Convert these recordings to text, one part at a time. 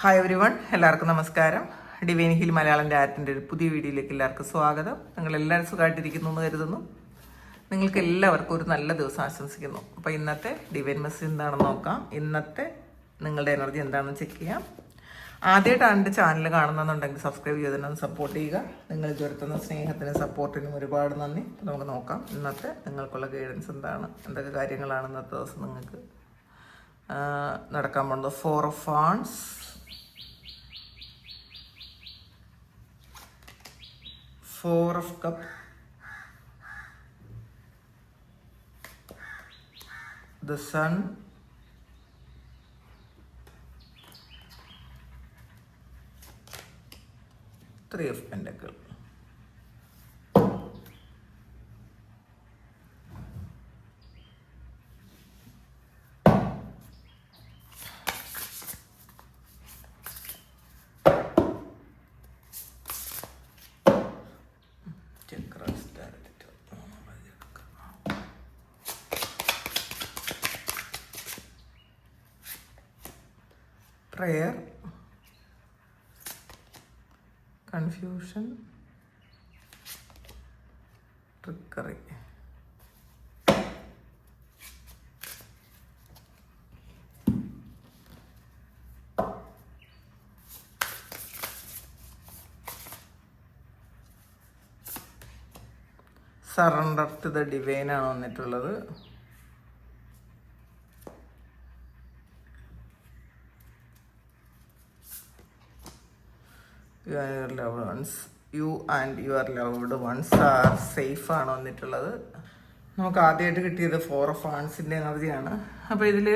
Hi every one, എല്ലാവർക്കും നമസ്കാരം. Divine hill Malayalam ആറ്റിൻ്റെ ഒരു പുതിയ വീഡിയോയിലേക്ക് എല്ലാവർക്കും സ്വാഗതം. നിങ്ങളെല്ലാവരും സുഖമായിട്ടിരിക്കുന്നു എന്ന് കരുതുന്നു. നിങ്ങൾക്ക് എല്ലാവർക്കും ഒരു നല്ല ദിവസം ആശംസിക്കുന്നു. അപ്പോൾ ഇന്നത്തെ ഡിവൈൻ മെസ്സേജ് എന്താണെന്ന് നോക്കാം. ഇന്നത്തെ നിങ്ങളുടെ എനർജി എന്താണെന്ന് ചെക്ക് ചെയ്യാം. ആദ്യമായിട്ടാണ് എൻ്റെ ചാനൽ കാണുന്നതെന്നുണ്ടെങ്കിൽ സബ്സ്ക്രൈബ് ചെയ്തിട്ടൊന്ന് സപ്പോർട്ട് ചെയ്യുക. നിങ്ങൾ ഇതുവരുത്തുന്ന സ്നേഹത്തിനും സപ്പോർട്ടിനും ഒരുപാട് നന്ദി. നമുക്ക് നോക്കാം ഇന്നത്തെ നിങ്ങൾക്കുള്ള ഗൈഡൻസ് എന്താണ്, എന്തൊക്കെ കാര്യങ്ങളാണ് ഇന്നത്തെ ദിവസം നിങ്ങൾക്ക് നടക്കാൻ പോകുന്നത്. 4 of Wands, Four of Cups, the Sun, Three of Pentacles. Prayer, confusion, trickery. Surrender to the divine ആണ് വന്നിട്ടുള്ളത്. Your loved ones, you and your loved ones are safe ആണ് വന്നിട്ടുള്ളത്. നമുക്ക് ആദ്യമായിട്ട് കിട്ടിയത് 4 of Wandsൻ്റെ എനർജിയാണ്. അപ്പോൾ ഇതിൽ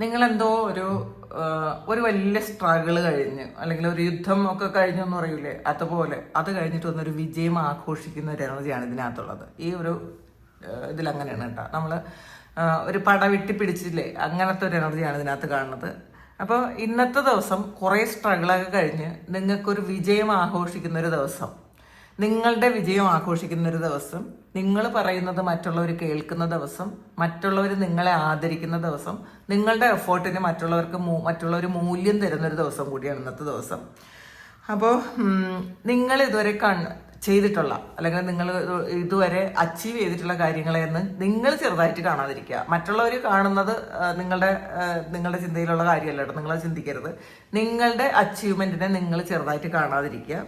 നിങ്ങളെന്തോ ഒരു വലിയ സ്ട്രഗിൾ കഴിഞ്ഞ്, അല്ലെങ്കിൽ ഒരു യുദ്ധം ഒക്കെ കഴിഞ്ഞെന്ന് പറയൂലേ, അതുപോലെ അത് കഴിഞ്ഞിട്ട് വന്നൊരു വിജയം ആഘോഷിക്കുന്ന ഒരു എനർജിയാണ് ഇതിനകത്തുള്ളത്. ഈ ഒരു ഇതിലങ്ങനെയാണ് കേട്ടോ. നമ്മൾ ഒരു പട വിട്ടി പിടിച്ചില്ലേ, അങ്ങനത്തെ ഒരു എനർജിയാണ് ഇതിനകത്ത് കാണുന്നത്. അപ്പോൾ ഇന്നത്തെ ദിവസം കുറേ സ്ട്രഗിളൊക്കെ കഴിഞ്ഞ് നിങ്ങൾക്കൊരു വിജയം ആഘോഷിക്കുന്ന ഒരു ദിവസം, നിങ്ങളുടെ വിജയം ആഘോഷിക്കുന്ന ഒരു ദിവസം, നിങ്ങൾ പറയുന്നത് മറ്റുള്ളവർ കേൾക്കുന്ന ദിവസം, മറ്റുള്ളവർ നിങ്ങളെ ആദരിക്കുന്ന ദിവസം, നിങ്ങളുടെ എഫേർട്ടിന് മറ്റുള്ളവർ മൂല്യം തരുന്നൊരു ദിവസം കൂടിയാണ് ഇന്നത്തെ ദിവസം. അപ്പോൾ നിങ്ങൾ ഇതുവരെ ചെയ്തിട്ടുള്ള, അല്ലെങ്കിൽ നിങ്ങൾ ഇതുവരെ അച്ചീവ് ചെയ്തിട്ടുള്ള കാര്യങ്ങളെന്ന് നിങ്ങൾ ചെറുതായിട്ട് കാണാതിരിക്കുക. മറ്റുള്ളവർ കാണുന്നത് നിങ്ങളുടെ ചിന്തയിലുള്ള കാര്യമല്ല കേട്ടോ, നിങ്ങളത് ചിന്തിക്കരുത്. നിങ്ങളുടെ അച്ചീവ്മെൻറ്റിനെ നിങ്ങൾ ചെറുതായിട്ട് കാണാതിരിക്കുക.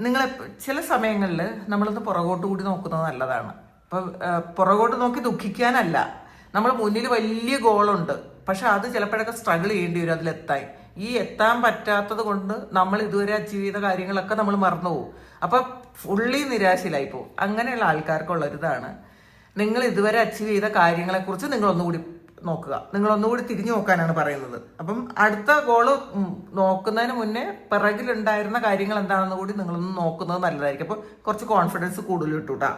നിങ്ങൾ ചില സമയങ്ങളിൽ നമ്മളൊന്ന് പുറകോട്ട് കൂടി നോക്കുന്നത് നല്ലതാണ്. ഇപ്പം പുറകോട്ട് നോക്കി ദുഃഖിക്കാനല്ല, നമ്മൾ മുന്നിൽ വലിയ ഗോളുണ്ട്, പക്ഷെ അത് ചിലപ്പോഴൊക്കെ സ്ട്രഗിൾ ചെയ്യേണ്ടി വരും അതിലെത്താൻ. ഈ എത്താൻ പറ്റാത്തത് കൊണ്ട് നമ്മൾ ഇതുവരെ അച്ചീവ് ചെയ്ത കാര്യങ്ങളൊക്കെ നമ്മൾ മറന്നു പോകും. അപ്പം ഫുള്ളി നിരാശയിലായി പോകും. അങ്ങനെയുള്ള ആൾക്കാർക്കുള്ളൊരിതാണ്, നിങ്ങൾ ഇതുവരെ അച്ചീവ് ചെയ്ത കാര്യങ്ങളെക്കുറിച്ച് നിങ്ങളൊന്നുകൂടി നോക്കുക, നിങ്ങളൊന്നുകൂടി തിരിഞ്ഞു നോക്കാനാണ് പറയുന്നത്. അപ്പം അടുത്ത ഗോള് നോക്കുന്നതിന് മുന്നേ പിറകിലുണ്ടായിരുന്ന കാര്യങ്ങൾ എന്താണെന്ന് കൂടി നിങ്ങളൊന്ന് നോക്കുന്നത് നല്ലതായിരിക്കും. അപ്പോൾ കുറച്ച് കോൺഫിഡൻസ് കൂടുതൽ കിട്ടൂട്ടാ.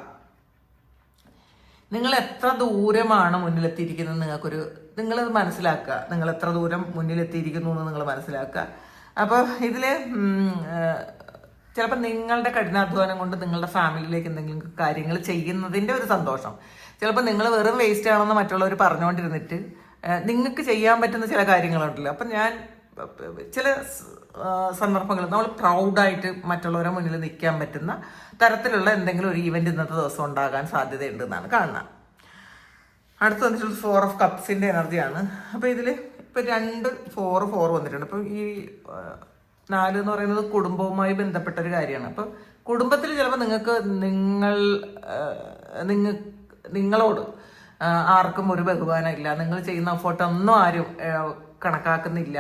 നിങ്ങൾ എത്ര ദൂരമാണ് മുന്നിലെത്തിയിരിക്കുന്നത് നിങ്ങളത് മനസ്സിലാക്കുക. നിങ്ങൾ എത്ര ദൂരം മുന്നിലെത്തിയിരിക്കുന്നു എന്ന് നിങ്ങൾ മനസ്സിലാക്കുക. അപ്പോൾ ഇതിൽ ചിലപ്പോൾ നിങ്ങളുടെ കഠിനാധ്വാനം കൊണ്ട് നിങ്ങളുടെ ഫാമിലിയിലേക്ക് എന്തെങ്കിലും കാര്യങ്ങൾ ചെയ്യുന്നതിൻ്റെ ഒരു സന്തോഷം, ചിലപ്പോൾ നിങ്ങൾ വെറും വേസ്റ്റ് ആണെന്ന് മറ്റുള്ളവർ പറഞ്ഞുകൊണ്ടിരുന്നിട്ട് നിങ്ങൾക്ക് ചെയ്യാൻ പറ്റുന്ന ചില കാര്യങ്ങളുണ്ടല്ലോ. അപ്പം ഞാൻ ചില സന്ദർഭങ്ങൾ നമ്മൾ പ്രൗഡായിട്ട് മറ്റുള്ളവരെ മുന്നിൽ നിൽക്കാൻ പറ്റുന്ന തരത്തിലുള്ള എന്തെങ്കിലും ഒരു ഈവൻറ്റ് ഇന്നത്തെ ദിവസം ഉണ്ടാകാൻ സാധ്യതയുണ്ട് എന്നാണ് കാണുന്നത്. അടുത്ത് വന്നിട്ടുള്ള 4 of Cupsൻ്റെ എനർജിയാണ്. അപ്പോൾ ഇതിൽ ഇപ്പോൾ 2 4 വന്നിട്ടുണ്ട്. അപ്പോൾ ഈ 4 എന്ന് പറയുന്നത് കുടുംബവുമായി ബന്ധപ്പെട്ട ഒരു കാര്യമാണ്. അപ്പോൾ കുടുംബത്തിൽ ചിലപ്പോൾ നിങ്ങളോട് ആർക്കും ഒരു ബഹുമാനം ഇല്ല, നിങ്ങൾ ചെയ്യുന്ന എഫേർട്ടൊന്നും ആരും കണക്കാക്കുന്നില്ല,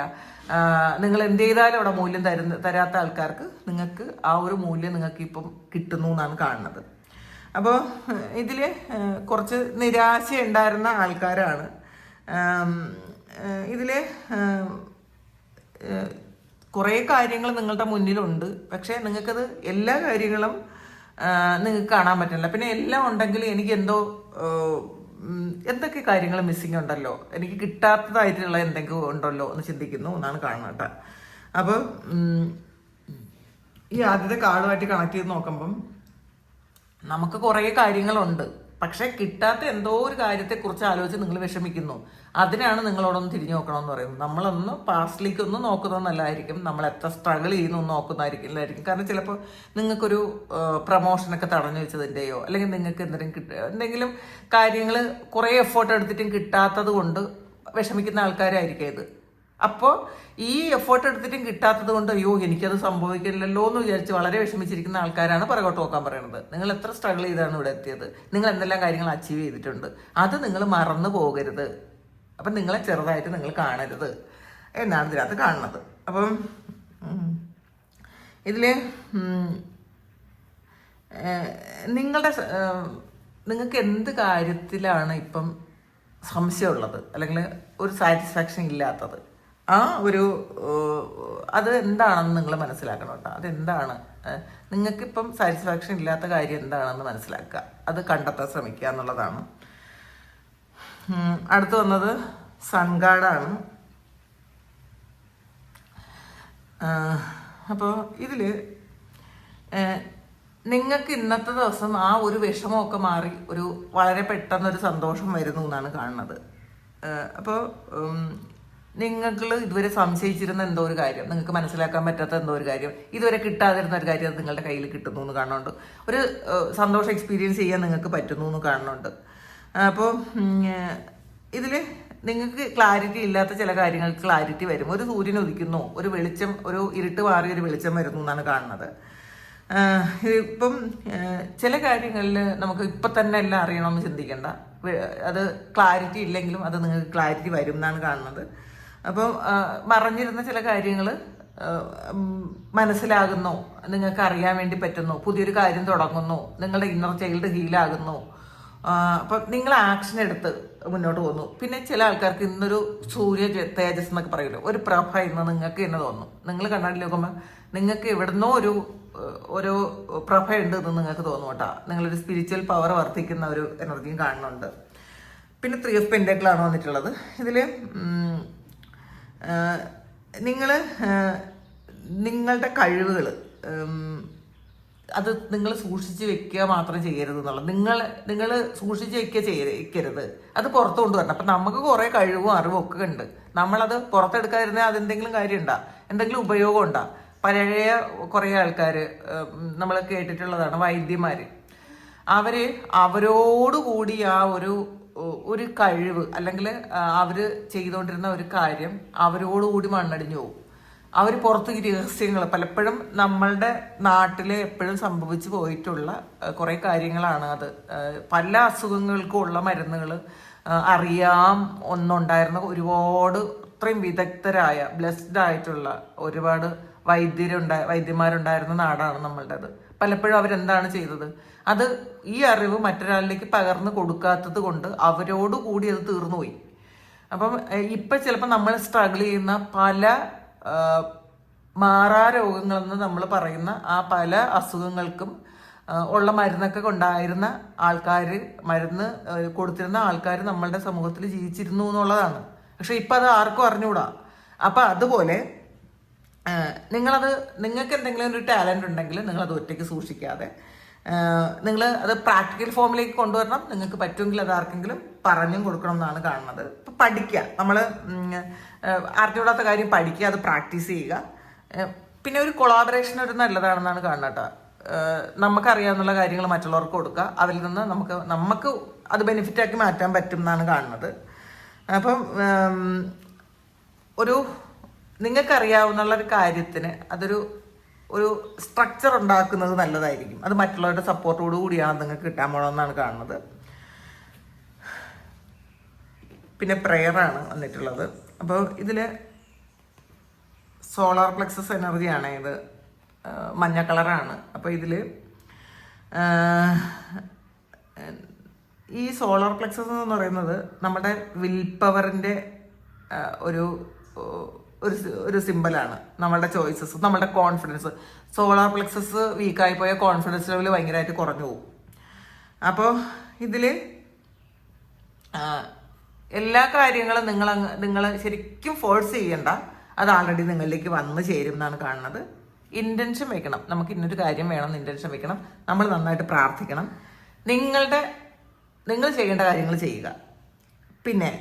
നിങ്ങൾ എന്ത് ചെയ്താലും അവിടെ മൂല്യം തരാത്ത ആൾക്കാർക്ക് നിങ്ങൾക്ക് ആ ഒരു മൂല്യം നിങ്ങൾക്ക് ഇപ്പം കിട്ടുന്നു എന്നാണ് കാണുന്നത്. അപ്പോൾ ഇതിൽ കുറച്ച് നിരാശ ഉണ്ടായിരുന്ന ആൾക്കാരാണ്. ഇതിൽ കുറേ കാര്യങ്ങൾ നിങ്ങളുടെ മുന്നിലുണ്ട്, പക്ഷേ നിങ്ങൾക്കത് എല്ലാ കാര്യങ്ങളും നിങ്ങൾക്ക് കാണാൻ പറ്റില്ല. പിന്നെ എല്ലാം ഉണ്ടെങ്കിൽ എനിക്ക് എന്തൊക്കെ കാര്യങ്ങൾ മിസ്സിങ് ഉണ്ടല്ലോ, എനിക്ക് കിട്ടാത്തതായിട്ടുള്ള എന്തെങ്കിലും ഉണ്ടല്ലോ എന്ന് ചിന്തിക്കുന്നു എന്നാണ് കാണുന്നത് കേട്ടോ. അപ്പോൾ ഈ ആദ്യത്തെ കാർഡുമായിട്ട് കണക്ട് ചെയ്ത് നോക്കുമ്പം നമുക്ക് കുറേ കാര്യങ്ങളുണ്ട്, പക്ഷെ കിട്ടാത്ത എന്തോ ഒരു കാര്യത്തെക്കുറിച്ച് ആലോചിച്ച് നിങ്ങൾ വിഷമിക്കുന്നു. അതിനാണ് നിങ്ങളോടൊന്ന് തിരിഞ്ഞു നോക്കണമെന്ന് പറയുന്നത്. നമ്മളൊന്ന് പാസ്റ്റിലേക്ക് ഒന്ന് നോക്കുന്നത് നല്ലതായിരിക്കും. നമ്മൾ എത്ര സ്ട്രഗിൾ ചെയ്യുന്നു നോക്കുന്നതായിരിക്കും. കാരണം ചിലപ്പോൾ നിങ്ങൾക്കൊരു പ്രൊമോഷനൊക്കെ തടഞ്ഞു വെച്ചതിൻ്റെയോ അല്ലെങ്കിൽ നിങ്ങൾക്ക് എന്തെങ്കിലും കാര്യങ്ങൾ കുറേ എഫേർട്ട് എടുത്തിട്ടും കിട്ടാത്തത് കൊണ്ട് വിഷമിക്കുന്ന ആൾക്കാരായിരിക്കും ഇത്. അപ്പോൾ ഈ എഫേർട്ട് എടുത്തിട്ടും കിട്ടാത്തത് കൊണ്ട് അയ്യോ എനിക്കത് സംഭവിക്കില്ലല്ലോ എന്ന് വിചാരിച്ച് വളരെ വിഷമിച്ചിരിക്കുന്ന ആൾക്കാരാണ് പുറകോട്ട് നോക്കാൻ പറയുന്നത്. നിങ്ങൾ എത്ര സ്ട്രഗിൾ ചെയ്താണ് ഇവിടെ എത്തിയത്, നിങ്ങൾ എന്തെല്ലാം കാര്യങ്ങൾ അച്ചീവ് ചെയ്തിട്ടുണ്ട്, അത് നിങ്ങൾ മറന്നു പോകരുത്. അപ്പം നിങ്ങളെ ചെറുതായിട്ട് നിങ്ങൾ കാണരുത് എന്നാണ് ഇതിനകത്ത് കാണുന്നത്. അപ്പം ഇതിൽ നിങ്ങൾക്ക് എന്ത് കാര്യത്തിലാണ് ഇപ്പം സംശയമുള്ളത് അല്ലെങ്കിൽ ഒരു സാറ്റിസ്ഫാക്ഷൻ ഇല്ലാത്തത്, അത് എന്താണെന്ന് നിങ്ങൾ മനസ്സിലാക്കണം കേട്ടോ. അതെന്താണ് നിങ്ങൾക്കിപ്പം സാറ്റിസ്ഫാക്ഷൻ ഇല്ലാത്ത കാര്യം എന്താണെന്ന് മനസ്സിലാക്കുക, അത് കണ്ടെത്താൻ ശ്രമിക്കുക എന്നുള്ളതാണ്. അടുത്ത് വന്നത് സൺഗാർഡാണ്. അപ്പോൾ ഇതിൽ നിങ്ങൾക്ക് ഇന്നത്തെ ദിവസം ആ ഒരു വിഷമമൊക്കെ മാറി ഒരു വളരെ പെട്ടെന്നൊരു സന്തോഷം വരുന്നു എന്നാണ് കാണുന്നത്. അപ്പോൾ നിങ്ങൾ ഇതുവരെ സംശയിച്ചിരുന്ന എന്തോ ഒരു കാര്യം, നിങ്ങൾക്ക് മനസ്സിലാക്കാൻ പറ്റാത്ത എന്തോ ഒരു കാര്യം, ഇതുവരെ കിട്ടാതിരുന്ന ഒരു കാര്യം അത് നിങ്ങളുടെ കയ്യിൽ കിട്ടുന്നു എന്ന് കാണുന്നുണ്ട്. ഒരു സന്തോഷം എക്സ്പീരിയൻസ് ചെയ്യാൻ നിങ്ങൾക്ക് പറ്റുന്നു എന്ന് കാണുന്നുണ്ട്. അപ്പോൾ ഇതിൽ നിങ്ങൾക്ക് ക്ലാരിറ്റി ഇല്ലാത്ത ചില കാര്യങ്ങൾക്ക് ക്ലാരിറ്റി വരും. ഒരു സൂര്യൻ ഉദിക്കുന്നു, ഒരു വെളിച്ചം, ഒരു ഇരുട്ട് മാറി ഒരു വെളിച്ചം വരുന്നു എന്നാണ് കാണുന്നത്. ഇപ്പം ചില കാര്യങ്ങളിൽ നമുക്ക് ഇപ്പം തന്നെ എല്ലാം അറിയണമെന്ന് ചിന്തിക്കേണ്ട. അത് ക്ലാരിറ്റി ഇല്ലെങ്കിലും അത് നിങ്ങൾക്ക് ക്ലാരിറ്റി വരും എന്നാണ് കാണുന്നത്. അപ്പം മറഞ്ഞിരുന്ന ചില കാര്യങ്ങൾ മനസ്സിലാകുന്നു, നിങ്ങൾക്ക് അറിയാൻ വേണ്ടി പറ്റുന്നു, പുതിയൊരു കാര്യം തുടങ്ങുന്നു, നിങ്ങളുടെ ഇന്നർ ചൈൽഡ് ഹീലാകുന്നു. അപ്പം നിങ്ങൾ ആക്ഷൻ എടുത്ത് മുന്നോട്ട് പോകുന്നു. പിന്നെ ചില ആൾക്കാർക്ക് ഇന്നൊരു സൂര്യ തേജസ് എന്നൊക്കെ പറയുമല്ലോ, ഒരു പ്രഭ ഇന്ന് നിങ്ങൾക്ക് തന്നെ തോന്നുന്നു. നിങ്ങൾ കണ്ണാടി നോക്കുമ്പോൾ നിങ്ങൾക്ക് എവിടുന്നോ ഒരു പ്രഭയുണ്ട് എന്ന് നിങ്ങൾക്ക് തോന്നും കേട്ടോ. നിങ്ങളൊരു സ്പിരിച്വൽ പവർ വർദ്ധിക്കുന്ന ഒരു എനർജിയും കാണുന്നുണ്ട്. പിന്നെ 3 ഓഫ് പെന്റക്കിളാണ് വന്നിട്ടുള്ളത്. ഇതിൽ നിങ്ങളുടെ കഴിവുകൾ അത് നിങ്ങൾ സൂക്ഷിച്ച് വെക്കുക മാത്രം ചെയ്യരുത് എന്നുള്ളത്. നിങ്ങൾ സൂക്ഷിച്ച് വെക്കരുത്, അത് പുറത്തു കൊണ്ടുവരണം. അപ്പം നമുക്ക് കുറേ കഴിവും അറിവും ഒക്കെ ഉണ്ട്. നമ്മളത് പുറത്തെടുക്കാതിരുന്നാൽ അതെന്തെങ്കിലും കാര്യമുണ്ടോ, എന്തെങ്കിലും ഉപയോഗം ഉണ്ടോ? പഴയ കുറേ ആൾക്കാർ നമ്മൾ കേട്ടിട്ടുള്ളതാണ്, വൈദ്യന്മാർ. അവരോടുകൂടി ആ ഒരു കഴിവ് അല്ലെങ്കിൽ അവർ ചെയ്തുകൊണ്ടിരുന്ന ഒരു കാര്യം അവരോടുകൂടി മണ്ണടിഞ്ഞു പോകും. അവർ പുറത്ത് രഹസ്യങ്ങൾ പലപ്പോഴും നമ്മളുടെ നാട്ടിൽ എപ്പോഴും സംഭവിച്ചു പോയിട്ടുള്ള കുറേ കാര്യങ്ങളാണ് അത്. പല അസുഖങ്ങൾക്കും ഉള്ള മരുന്നുകൾ അറിയാം ഒന്നുണ്ടായിരുന്ന ഒരുപാട് അത്രയും വിദഗ്ധരായ ബ്ലെസ്ഡ് ആയിട്ടുള്ള ഒരുപാട് വൈദ്യന്മാരുണ്ടായിരുന്ന നാടാണ് നമ്മളുടേത്. പലപ്പോഴും അവരെന്താണ് ചെയ്തത്, അത് ഈ അറിവ് മറ്റൊരാളിലേക്ക് പകർന്നു കൊടുക്കാത്തത് കൊണ്ട് അവരോടുകൂടി അത് തീർന്നുപോയി. അപ്പം ഇപ്പം ചിലപ്പോൾ നമ്മൾ സ്ട്രഗിൾ ചെയ്യുന്ന പല മാറാ രോഗങ്ങളെന്ന് നമ്മൾ പറയുന്ന ആ പല അസുഖങ്ങൾക്കും ഉള്ള മരുന്നൊക്കെ കൊണ്ടായിരുന്ന ആൾക്കാർ, മരുന്ന് കൊടുത്തിരുന്ന ആൾക്കാർ നമ്മളുടെ സമൂഹത്തിൽ ജീവിച്ചിരുന്നു എന്നുള്ളതാണ്. പക്ഷെ ഇപ്പം അത് ആർക്കും അറിഞ്ഞുകൂടാ. അപ്പം അതുപോലെ നിങ്ങൾക്ക് എന്തെങ്കിലും ഒരു ടാലൻ്റ് ഉണ്ടെങ്കിൽ നിങ്ങളത് ഒറ്റയ്ക്ക് സൂക്ഷിക്കാതെ നിങ്ങൾ അത് പ്രാക്ടിക്കൽ ഫോമിലേക്ക് കൊണ്ടുവരണം. നിങ്ങൾക്ക് പറ്റുമെങ്കിൽ അത് ആർക്കെങ്കിലും പറഞ്ഞും കൊടുക്കണം എന്നാണ് കാണുന്നത്. ഇപ്പം പഠിക്കുക, നമ്മൾ അറിഞ്ഞുകൂടാത്ത കാര്യം പഠിക്കുക, അത് പ്രാക്ടീസ് ചെയ്യുക. പിന്നെ ഒരു കൊളാബറേഷൻ ഒരു നല്ലതാണെന്നാണ് കാണുന്നത് കേട്ടോ. നമുക്കറിയാവുന്ന കാര്യങ്ങൾ മറ്റുള്ളവർക്ക് കൊടുക്കുക, അവരിൽ നിന്ന് നമുക്ക് അത് ബെനിഫിറ്റാക്കി മാറ്റാൻ പറ്റും എന്നാണ് കാണുന്നത്. അപ്പം നിങ്ങൾക്കറിയാവുന്ന ഒരു കാര്യത്തിന് ഒരു സ്ട്രക്ചർ ഉണ്ടാക്കുന്നത് നല്ലതായിരിക്കും. അത് മറ്റുള്ളവരുടെ സപ്പോർട്ടോടു കൂടിയാണ് നിങ്ങൾക്ക് കിട്ടാൻ പോകണമെന്നാണ് കാണുന്നത്. പിന്നെ പ്രെയറാണ് വന്നിട്ടുള്ളത്. അപ്പോൾ ഇതിൽ സോളാർ പ്ലെക്സസ് എനർജിയാണ്, ഇത് മഞ്ഞ കളറാണ്. അപ്പോൾ ഇതിൽ ഈ സോളാർ പ്ലെക്സസ് എന്ന് പറയുന്നത് നമ്മുടെ വിൽ പവറിൻ്റെ ഒരു സിമ്പലാണ്. നമ്മളുടെ ചോയ്സസ്, നമ്മളുടെ കോൺഫിഡൻസ്. സോളാർ പ്ലെക്സസ് വീക്കായി പോയ കോൺഫിഡൻസ് ലെവൽ ഭയങ്കരമായിട്ട് കുറഞ്ഞു പോകും. അപ്പോൾ ഇതിൽ എല്ലാ കാര്യങ്ങളും നിങ്ങൾ ശരിക്കും ഫോഴ്സ് ചെയ്യണ്ട, അത് ആൾറെഡി നിങ്ങളിലേക്ക് വന്ന് ചേരും എന്നാണ് കാണുന്നത്. ഇൻറ്റൻഷൻ വെക്കണം, നമുക്ക് ഇന്നൊരു കാര്യം വേണം, ഇൻറ്റൻഷൻ വെക്കണം. നമ്മൾ നന്നായിട്ട് പ്രാർത്ഥിക്കണം. നിങ്ങളുടെ നിങ്ങൾ ചെയ്യേണ്ട കാര്യങ്ങൾ ചെയ്യുക. പിന്നെ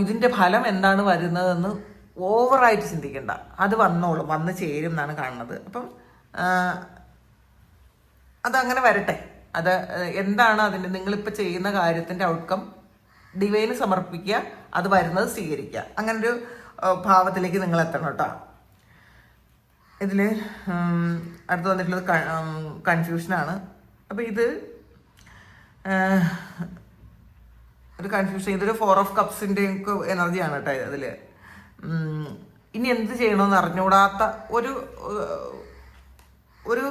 ഇതിൻ്റെ ഫലം എന്താണ് വരുന്നതെന്ന് ഓവറായിട്ട് ചിന്തിക്കേണ്ട. അത് വന്നോളും, വന്ന് ചേരും എന്നാണ് കാണുന്നത്. അപ്പം അതങ്ങനെ വരട്ടെ. അത് എന്താണ് അതിൻ്റെ നിങ്ങളിപ്പോൾ ചെയ്യുന്ന കാര്യത്തിൻ്റെ ഔട്ട്കം ഡിവൈന് സമർപ്പിക്കുക, അത് വരുന്നത് സ്വീകരിക്കുക. അങ്ങനൊരു ഭാവത്തിലേക്ക് നിങ്ങൾ എത്തണം കേട്ടോ. ഇതിൽ അടുത്ത് വന്നിട്ടുള്ളത് കൺഫ്യൂഷനാണ്. അപ്പോൾ ഇത് ഒരു കൺഫ്യൂഷൻ, ഇതൊരു 4 ഓഫ് കപ്സിൻ്റെ ഒക്കെ എനർജിയാണ് കേട്ടോ അതിൽ. ഇനി എന്ത് ചെയ്യണമെന്ന് അറിഞ്ഞുകൂടാത്ത ഒരു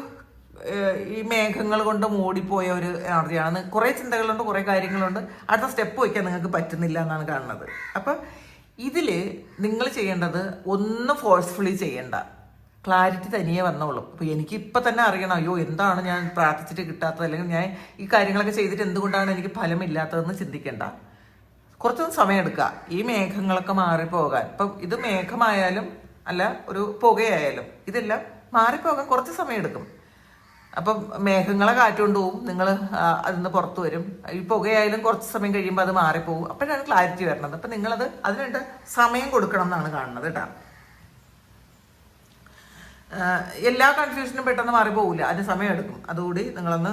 ഈ മേഘങ്ങൾ കൊണ്ട് മൂടിപ്പോയ ഒരു എനർജിയാണ്. കുറേ ചിന്തകളുണ്ട്, കുറേ കാര്യങ്ങളുണ്ട്, അടുത്ത സ്റ്റെപ്പ് വയ്ക്കാൻ നിങ്ങൾക്ക് പറ്റുന്നില്ല എന്നാണ് കാണുന്നത്. അപ്പം ഇതിൽ നിങ്ങൾ ചെയ്യേണ്ടത് ഒന്നും ഫോഴ്സ്ഫുള്ളി ചെയ്യേണ്ട, ക്ലാരിറ്റി തനിയെ വന്നോളും. അപ്പോൾ എനിക്ക് ഇപ്പം തന്നെ അറിയണം, അയ്യോ എന്താണ് ഞാൻ പ്രാർത്ഥിച്ചിട്ട് കിട്ടാത്തത്, അല്ലെങ്കിൽ ഞാൻ ഈ കാര്യങ്ങളൊക്കെ ചെയ്തിട്ട് എന്തുകൊണ്ടാണ് എനിക്ക് ഫലമില്ലാത്തതെന്ന് ചിന്തിക്കേണ്ട. കുറച്ചൊന്നും സമയം എടുക്കുക ഈ മേഘങ്ങളൊക്കെ മാറിപ്പോകാൻ. ഇപ്പം ഇത് മേഘമായാലും അല്ല ഒരു പുകയായാലും ഇതെല്ലാം മാറിപ്പോകാൻ കുറച്ച് സമയം എടുക്കും. അപ്പം മേഘങ്ങളെ കാറ്റുകൊണ്ട് പോവും, നിങ്ങൾ അതിൽ നിന്ന് പുറത്തു വരും. ഈ പുകയായാലും കുറച്ച് സമയം കഴിയുമ്പോൾ അത് മാറിപ്പോകും. അപ്പോഴാണ് ക്ലാരിറ്റി വരുന്നത്. അപ്പം നിങ്ങളത് അതിനുണ്ട് സമയം കൊടുക്കണം എന്നാണ് കാണുന്നത് കേട്ടോ. എല്ലാ കൺഫ്യൂഷനും പെട്ടെന്ന് മാറിപ്പോകില്ല, അതിന് സമയം എടുക്കും. അതുകൂടി നിങ്ങളൊന്ന്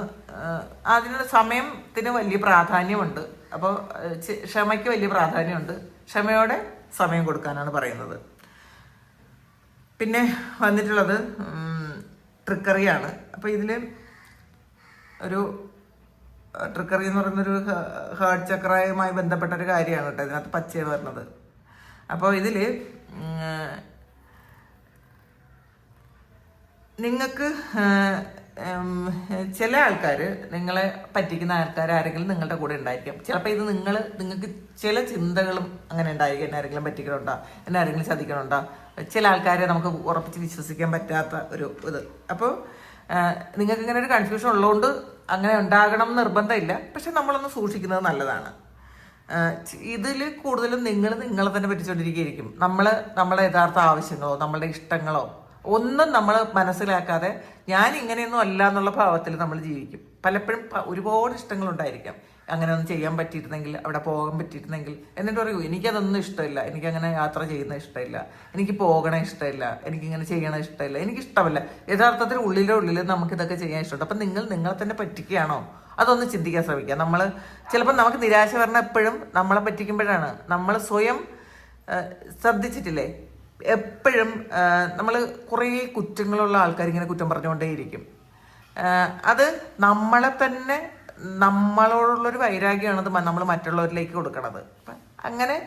അതിന് സമയത്തിന് വലിയ പ്രാധാന്യമുണ്ട്. അപ്പോൾ ക്ഷമയ്ക്ക് വലിയ പ്രാധാന്യമുണ്ട്. ക്ഷമയോടെ സമയം കൊടുക്കാനാണ് പറയുന്നത്. പിന്നെ വന്നിട്ടുള്ളത് ട്രിക്കറിയാണ്. അപ്പോൾ ഇതിൽ ഒരു ട്രിക്കറി എന്ന് പറയുന്നൊരു ഹേർട്ട് ചക്രയുമായി ബന്ധപ്പെട്ട ഒരു കാര്യമാണ് കേട്ടോ ഇതിനകത്ത് പച്ചയാണ് വരുന്നത്. അപ്പോൾ ഇതിൽ നിങ്ങൾക്ക് ചില ആൾക്കാർ, നിങ്ങളെ പറ്റിക്കുന്ന ആൾക്കാർ ആരെങ്കിലും നിങ്ങളുടെ കൂടെ ഉണ്ടായിരിക്കും. ചിലപ്പോൾ ഇത് നിങ്ങൾക്ക് ചില ചിന്തകളും അങ്ങനെ ഉണ്ടായിരിക്കും. എന്നെ ആരെങ്കിലും പറ്റിക്കണുണ്ടോ, എന്നെ ആരെങ്കിലും ചതിക്കണുണ്ടോ, ചില ആൾക്കാരെ നമുക്ക് ഉറപ്പിച്ച് വിശ്വസിക്കാൻ പറ്റാത്ത ഒരു ഇത്. അപ്പോൾ നിങ്ങൾക്ക് ഇങ്ങനെ ഒരു കൺഫ്യൂഷൻ ഉള്ളതുകൊണ്ട് അങ്ങനെ ഉണ്ടാകണം നിർബന്ധമില്ല. പക്ഷെ നമ്മളൊന്ന് സൂക്ഷിക്കുന്നത് നല്ലതാണ്. ഇതിൽ കൂടുതലും നിങ്ങളെ തന്നെ പറ്റിച്ചുകൊണ്ടിരിക്കുകയായിരിക്കും. നമ്മളെ യഥാർത്ഥ ആവശ്യങ്ങളോ നമ്മളുടെ ഇഷ്ടങ്ങളോ ഒന്നും നമ്മൾ മനസ്സിലാക്കാതെ ഞാൻ ഇങ്ങനെയൊന്നും അല്ല എന്നുള്ള ഭാവത്തിൽ നമ്മൾ ജീവിക്കും. പലപ്പോഴും ഒരുപാട് ഇഷ്ടങ്ങളുണ്ടായിരിക്കാം. അങ്ങനെ ഒന്നും ചെയ്യാൻ പറ്റിയിരുന്നെങ്കിൽ, അവിടെ പോകാൻ പറ്റിയിരുന്നെങ്കിൽ. എന്നിട്ട് പറയൂ എനിക്കതൊന്നും ഇഷ്ടമില്ല, എനിക്കങ്ങനെ യാത്ര ചെയ്യുന്ന ഇഷ്ടമില്ല, എനിക്ക് പോകണ ഇഷ്ടമില്ല, എനിക്കിങ്ങനെ ചെയ്യണ ഇഷ്ടമില്ല, എനിക്കിഷ്ടമല്ല. യഥാർത്ഥത്തിൽ ഉള്ളിൽ നമുക്കിതൊക്കെ ചെയ്യാൻ ഇഷ്ടമുണ്ട്. അപ്പം നിങ്ങളെ തന്നെ പറ്റിക്കുകയാണോ, അതൊന്ന് ചിന്തിക്കാൻ ശ്രമിക്കുക. നമ്മൾ ചിലപ്പോൾ നമുക്ക് നിരാശ വരണ എപ്പോഴും നമ്മളെ പറ്റിക്കുമ്പോഴാണ്. നമ്മൾ സ്വയം ശ്രദ്ധിച്ചിട്ടില്ലേ, എപ്പോഴും നമ്മൾ കുറേ കുറ്റങ്ങളുള്ള ആൾക്കാർ ഇങ്ങനെ കുറ്റം പറഞ്ഞുകൊണ്ടേയിരിക്കും. അത് നമ്മളെ തന്നെ നമ്മളോടുള്ളൊരു വൈരാഗ്യമാണത് നമ്മൾ മറ്റുള്ളവരിലേക്ക് കൊടുക്കണത്. അങ്ങനെ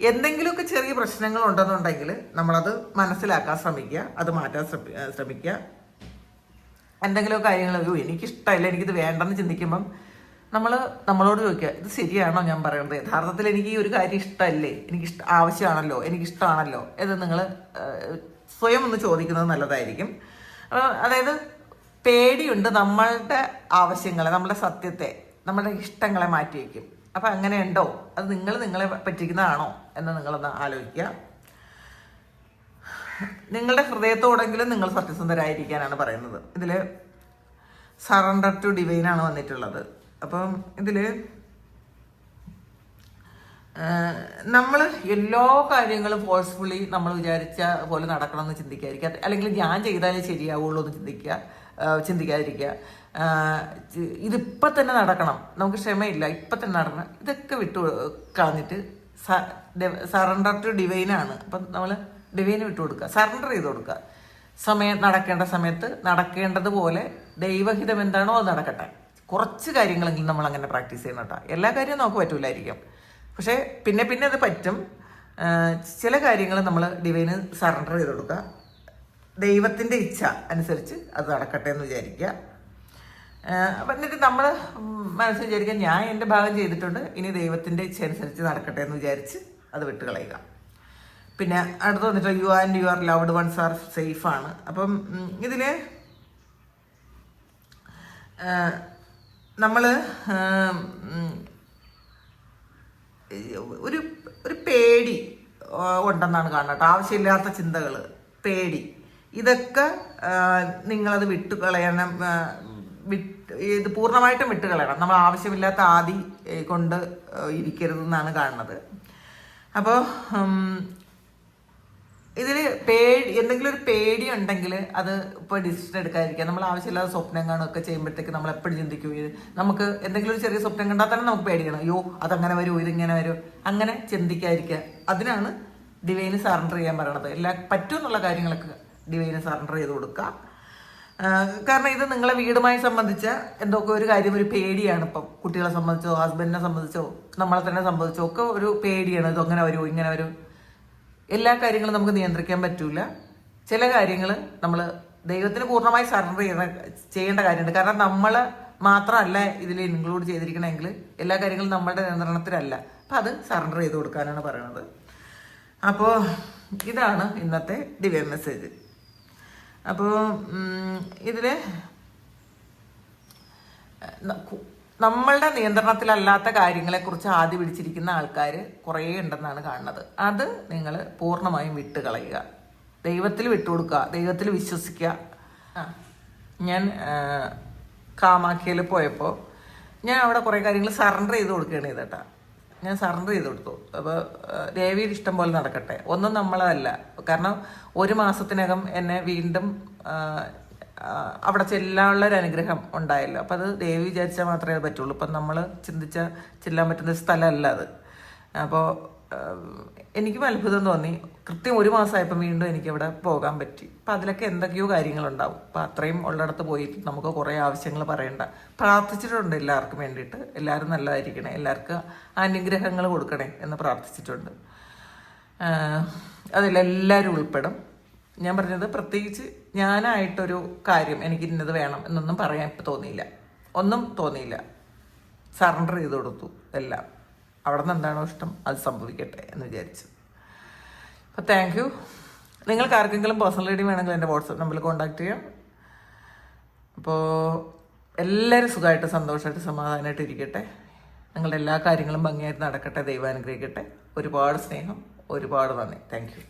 എന്തെങ്കിലുമൊക്കെ ചെറിയ പ്രശ്നങ്ങൾ ഉണ്ടെന്നുണ്ടെങ്കിൽ നമ്മളത് മനസ്സിലാക്കാൻ ശ്രമിക്കുക, അത് മാറ്റാൻ ശ്രമിക്കുക. എന്തെങ്കിലും കാര്യങ്ങൾ എനിക്കിഷ്ടമില്ല, എനിക്കിത് വേണ്ടെന്ന് ചിന്തിക്കുമ്പം നമ്മളോട് ചോദിക്കുക, ഇത് ശരിയാണോ ഞാൻ പറയുന്നത്, യഥാർത്ഥത്തിൽ എനിക്ക് ഈ ഒരു കാര്യം ഇഷ്ടമല്ലേ, ആവശ്യമാണല്ലോ, എനിക്കിഷ്ടമാണല്ലോ എന്ന് നിങ്ങൾ സ്വയം ഒന്ന് ചോദിക്കുന്നത് നല്ലതായിരിക്കും. അതായത് പേടിയുണ്ട് നമ്മളുടെ ആവശ്യങ്ങളെ, നമ്മുടെ സത്യത്തെ, നമ്മുടെ ഇഷ്ടങ്ങളെ മാറ്റി വയ്ക്കും. അപ്പം അങ്ങനെ ഉണ്ടോ, അത് നിങ്ങളെ പറ്റിക്കുന്നതാണോ എന്ന് നിങ്ങളൊന്ന് ആലോചിക്കുക. നിങ്ങളുടെ ഹൃദയത്തോടെങ്കിലും നിങ്ങൾ സത്യസന്ധരായിരിക്കാനാണ് പറയുന്നത്. ഇതിൽ സറണ്ടർ ടു ഡിവൈനാണ് വന്നിട്ടുള്ളത്. അപ്പം ഇതിൽ നമ്മൾ എല്ലാ കാര്യങ്ങളും ഫോഴ്സ്ഫുള്ളി നമ്മൾ വിചാരിച്ച പോലെ നടക്കണമെന്ന് ചിന്തിക്കാതിരിക്കുക, അല്ലെങ്കിൽ ഞാൻ ചെയ്താലേ ശരിയാവുള്ളൂ എന്ന് ചിന്തിക്കാതിരിക്കുക. ഇതിപ്പം തന്നെ നടക്കണം, നമുക്ക് ക്ഷമയില്ല, ഇപ്പം തന്നെ നടക്കണം, ഇതൊക്കെ വിട്ടു കളഞ്ഞിട്ട് സറണ്ടർ ടു ഡിവൈനാണ്. അപ്പം നമ്മൾ ഡിവൈന് വിട്ടു കൊടുക്കുക, സറണ്ടർ ചെയ്ത് കൊടുക്കുക. നടക്കേണ്ട സമയത്ത് നടക്കേണ്ടതുപോലെ ദൈവഹിതം എന്താണോ അത് നടക്കട്ടെ. കുറച്ച് കാര്യങ്ങളെങ്കിലും നമ്മൾ അങ്ങനെ പ്രാക്ടീസ് ചെയ്യണം കേട്ടോ. എല്ലാ കാര്യവും നമുക്ക് പറ്റൂലായിരിക്കും, പക്ഷേ പിന്നെ അത് പറ്റും. ചില കാര്യങ്ങൾ നമ്മൾ ഡിവൈന് സറണ്ടർ ചെയ്ത് കൊടുക്കുക, ദൈവത്തിൻ്റെ ഇച്ഛ അനുസരിച്ച് അത് നടക്കട്ടെ എന്ന് വിചാരിക്കുക. അപ്പം എന്നിട്ട് നമ്മൾ മനസ്സിൽ വിചാരിക്കുക ഞാൻ എൻ്റെ ഭാഗം ചെയ്തിട്ടുണ്ട്, ഇനി ദൈവത്തിൻ്റെ ഇച്ഛ അനുസരിച്ച് നടക്കട്ടെ എന്ന് വിചാരിച്ച് അത് വിട്ടുകളയുക. പിന്നെ അടുത്ത് വന്നിട്ട് you and your loved ones are safe ആണ്. അപ്പം ഇതിൽ നമ്മൾ ഒരു പേടി ഉണ്ടെന്നാണ് കാണുന്നത്. ആവശ്യമില്ലാത്ത ചിന്തകൾ, പേടി, ഇതൊക്കെ നിങ്ങളത് വിട്ടുകളയണം, ഇത് പൂർണ്ണമായിട്ടും വിട്ടുകളയണം. നമ്മൾ ആവശ്യമില്ലാത്ത ആദി കൊണ്ട് ഇരിക്കരുതെന്നാണ് കാണുന്നത്. അപ്പോൾ ഇതിൽ എന്തെങ്കിലും ഒരു പേടി ഉണ്ടെങ്കിൽ അത് ഇപ്പോൾ ഡിസിഷൻ എടുക്കാതിരിക്കുക. നമ്മൾ ആവശ്യമില്ലാതെ സ്വപ്നം കാണുകയൊക്കെ ചെയ്യുമ്പോഴത്തേക്ക് നമ്മൾ എപ്പോഴും ചിന്തിക്കും, നമുക്ക് എന്തെങ്കിലും ഒരു ചെറിയ സ്വപ്നം കണ്ടാൽ തന്നെ നമുക്ക് പേടിക്കണം, അയ്യോ അതങ്ങനെ വരുമോ, ഇതിങ്ങനെ വരുമോ, അങ്ങനെ ചിന്തിക്കാതിരിക്കുക. അതിനാണ് ഡിവൈന് സറണ്ടർ ചെയ്യാൻ പറയണത്. പറ്റും എന്നുള്ള കാര്യങ്ങളൊക്കെ ഡിവൈന് സറണ്ടർ ചെയ്ത് കൊടുക്കുക. കാരണം ഇത് നിങ്ങളെ വീടുമായി സംബന്ധിച്ച എന്തൊക്കെ ഒരു കാര്യം, ഒരു പേടിയാണ്. ഇപ്പം കുട്ടികളെ സംബന്ധിച്ചോ ഹസ്ബൻഡിനെ സംബന്ധിച്ചോ നമ്മളെ തന്നെ സംബന്ധിച്ചോ ഒക്കെ ഒരു പേടിയാണ്. ഇത് അങ്ങനെ വരുമോ, ഇങ്ങനെ വരും. എല്ലാ കാര്യങ്ങളും നമുക്ക് നിയന്ത്രിക്കാൻ പറ്റൂല. ചില കാര്യങ്ങൾ നമ്മൾ ദൈവത്തിന് പൂർണ്ണമായി സറണ്ടർ ചെയ്യേണ്ട കാര്യമുണ്ട്. കാരണം നമ്മൾ മാത്രമല്ല ഇതിൽ ഇൻക്ലൂഡ് ചെയ്തിരിക്കണമെങ്കിൽ എല്ലാ കാര്യങ്ങളും നമ്മളുടെ നിയന്ത്രണത്തിലല്ല. അപ്പം അത് സറണ്ടർ ചെയ്ത് കൊടുക്കാനാണ് പറയണത്. അപ്പോൾ ഇതാണ് ഇന്നത്തെ ഡിവൈൻ മെസ്സേജ്. അപ്പോൾ ഇതിൽ നമ്മളുടെ നിയന്ത്രണത്തിലല്ലാത്ത കാര്യങ്ങളെക്കുറിച്ച് ആദ്യം പിടിച്ചിരിക്കുന്ന ആൾക്കാർ കുറേ ഉണ്ടെന്നാണ് കാണുന്നത്. അത് നിങ്ങൾ പൂർണ്ണമായും വിട്ടുകളയുക, ദൈവത്തിൽ വിട്ടുകൊടുക്കുക, ദൈവത്തിൽ വിശ്വസിക്കുക. ഞാൻ കാമാഖ്യയിൽ പോയപ്പോൾ ഞാൻ അവിടെ കുറേ കാര്യങ്ങൾ സറണ്ടർ ചെയ്ത് കൊടുക്കുകയാണ് ചെയ്തേട്ടാ. ഞാൻ സറണ്ടർ ചെയ്ത് കൊടുത്തു. അപ്പോൾ ദേവിയുടെ ഇഷ്ടം പോലെ നടക്കട്ടെ, ഒന്നും നമ്മളതല്ല. കാരണം 1 മാസത്തിനകം എന്നെ വീണ്ടും അവിടെ ചെല്ലാനുള്ളൊരു അനുഗ്രഹം ഉണ്ടായല്ലോ. അപ്പം അത് ദേവി വിചാരിച്ചാൽ മാത്രമേ അത് പറ്റുള്ളൂ. ഇപ്പം നമ്മൾ ചെല്ലാൻ പറ്റുന്ന സ്ഥലമല്ല അത്. അപ്പോൾ എനിക്കും അത്ഭുതം തോന്നി. കൃത്യം 1 മാസമായപ്പം വീണ്ടും എനിക്കവിടെ പോകാൻ പറ്റി. അപ്പം അതിലൊക്കെ എന്തൊക്കെയോ കാര്യങ്ങളുണ്ടാവും. അപ്പം അത്രയും ഉള്ളിടത്ത് പോയിട്ട് നമുക്ക് കുറേ ആവശ്യങ്ങൾ പറയണ്ട. പ്രാർത്ഥിച്ചിട്ടുണ്ട് എല്ലാവർക്കും വേണ്ടിയിട്ട്, എല്ലാവരും നല്ലതായിരിക്കണേ, എല്ലാവർക്കും അനുഗ്രഹങ്ങൾ കൊടുക്കണേ എന്ന് പ്രാർത്ഥിച്ചിട്ടുണ്ട്. അതിലെല്ലാവരും ഉൾപ്പെടും. ഞാൻ പറഞ്ഞത് പ്രത്യേകിച്ച് ഞാനായിട്ടൊരു കാര്യം എനിക്ക് ഇന്നത് വേണം എന്നൊന്നും പറയാൻ ഇപ്പം തോന്നിയില്ല, ഒന്നും തോന്നിയില്ല. സറണ്ടർ ചെയ്ത് കൊടുത്തു എല്ലാം. അവിടെ നിന്ന് എന്താണോ ഇഷ്ടം അത് സംഭവിക്കട്ടെ എന്ന് വിചാരിച്ചു. അപ്പോൾ താങ്ക് യു. നിങ്ങൾക്ക് ആർക്കെങ്കിലും പേഴ്സണൽ റീഡിങ് വേണമെങ്കിൽ എൻ്റെ വാട്സപ്പ് നമ്പറിൽ കോൺടാക്ട് ചെയ്യാം. അപ്പോൾ എല്ലാവരും സുഖമായിട്ട് സന്തോഷമായിട്ട് സമാധാനമായിട്ട് ഇരിക്കട്ടെ. നിങ്ങളുടെ എല്ലാ കാര്യങ്ങളും ഭംഗിയായിട്ട് നടക്കട്ടെ. ദൈവം അനുഗ്രഹിക്കട്ടെ. ഒരുപാട് സ്നേഹം, ഒരുപാട് നന്ദി. Thank you.